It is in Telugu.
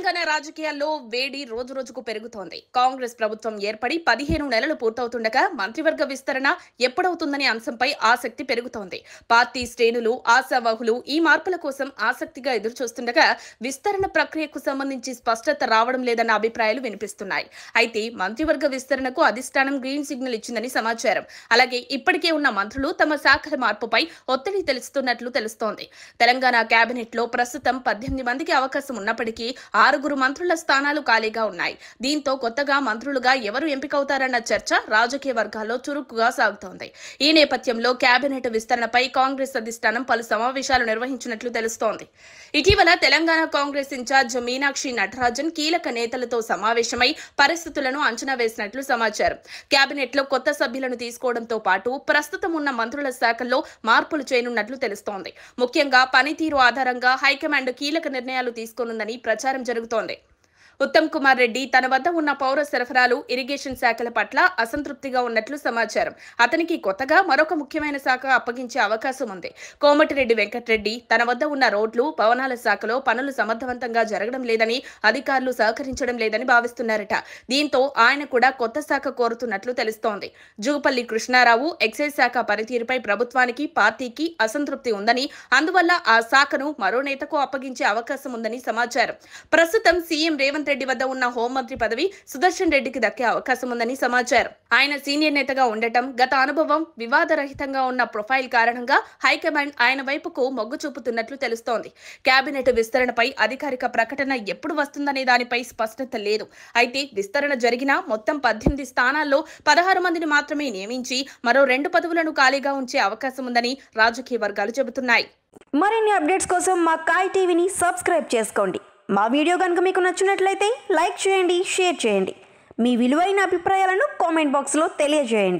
తెలంగాణ రాజకీయాల్లో వేడి రోజురోజుకు పెరుగుతోంది. కాంగ్రెస్ ప్రభుత్వం ఏర్పడి 15 నెలలు పూర్తవుతుండగా మంత్రివర్గ విస్తరణ ఎప్పుడవుతుందనే అంశంపై ఆసక్తి పెరుగుతోంది. పార్టీ శ్రేణులు, ఆశావహులు ఈ మార్పుల కోసం ఆసక్తిగా ఎదురుచూస్తుండగా విస్తరణ ప్రక్రియకు సంబంధించి స్పష్టత రావడం లేదన్న అభిప్రాయాలు వినిపిస్తున్నాయి. అయితే మంత్రివర్గ విస్తరణకు అధిష్టానం గ్రీన్ సిగ్నల్ ఇచ్చిందని సమాచారం. అలాగే ఇప్పటికే ఉన్న మంత్రులు తమ శాఖల మార్పుపై ఒత్తిడి తెలుస్తున్నట్లు తెలుస్తోంది. తెలంగాణ కేబినెట్ లో ప్రస్తుతం 18 మందికి అవకాశం ఉన్నప్పటికీ 6 మంత్రుల స్థానాలు ఖాళీగా ఉన్నాయి. దీంతో కొత్తగా మంత్రులుగా ఎవరు ఎంపికవుతారన్న చర్చ రాజకీయ వర్గాల్లో చురుకుగా సాగుతోంది. ఈ నేపథ్యంలో కేబినెట్ విస్తరణపై కాంగ్రెస్ అధిష్టానం పలు సమావేశాలు నిర్వహించినట్లు తెలుస్తోంది. ఇటీవల తెలంగాణ కాంగ్రెస్ ఇన్ఛార్జ్ మీనాక్షి నటరాజన్ కీలక నేతలతో సమావేశమై పరిస్థితులను అంచనా వేసినట్లు సమాచారం. కేబినెట్ లో కొత్త సభ్యులను తీసుకోవడంతో పాటు ప్రస్తుతం ఉన్న మంత్రుల శాఖల్లో మార్పులు చేయనున్నట్లు తెలుస్తోంది. ముఖ్యంగా పనితీరు ఆధారంగా హైకమాండ్ కీలక నిర్ణయాలు తీసుకోనుందని ప్రచారం జరుగుతోంది. ఉత్తమ్ కుమార్ రెడ్డి తన వద్ద ఉన్న పౌర సరఫరాలు, ఇరిగేషన్ శాఖల పట్ల అసంతృప్తిగా ఉన్నట్లు సమాచారం. అతనికి కొత్తగా మరొక ముఖ్యమైన శాఖ అప్పగించే అవకాశం ఉంది. కోమటిరెడ్డి వెంకటరెడ్డి తన వద్ద ఉన్న రోడ్లు, భవనాల శాఖలో పనులు సమర్థవంతంగా జరగడం లేదని, అధికారులు సహకరించడం లేదని భావిస్తున్నారట. దీంతో ఆయన కూడా కొత్త శాఖ కోరుతున్నట్లు తెలుస్తోంది. జూపల్లి కృష్ణారావు ఎక్సైజ్ శాఖ పనితీరుపై ప్రభుత్వానికి, పార్టీకి అసంతృప్తి ఉందని, అందువల్ల ఆ శాఖను మరో నేతకు అప్పగించే అవకాశం ఉందని సమాచారం. ప్రస్తుతం సీఎం రేవంత్ రెడ్డి వద్ద ఉన్న హోంమంత్రి పదవి సుదర్శన్ రెడ్డికి దక్కే అవకాశం ఉందని సమాచారం. ఆయన సీనియర్ నేతగా ఉండటం, గత అనుభవం, వివాదరహితంగా ఉన్న ప్రొఫైల్ కారణంగా హైకమాండ్ ఆయన వైపుకు మొగ్గు చూపుతున్నట్లు తెలుస్తోంది. కేబినెట్ విస్తరణపై అధికారిక ప్రకటన ఎప్పుడు వస్తుందనే దానిపై స్పష్టత లేదు. అయితే విస్తరణ జరిగినా మొత్తం 18 స్థానాల్లో 16 మందిని మాత్రమే నియమించి మరో 2 పదవులను ఖాళీగా ఉంచే అవకాశం ఉందని రాజకీయ వర్గాలు చెబుతున్నాయి. మరిన్ని అప్డేట్స్ కోసం మా కాయ్ టీవీని సబ్స్క్రైబ్ చేసుకోండి. మా వీడియో కనుక మీకు నచ్చినట్లయితే లైక్ చేయండి, షేర్ చేయండి. మీ విలువైన అభిప్రాయాలను కామెంట్ బాక్స్లో తెలియజేయండి.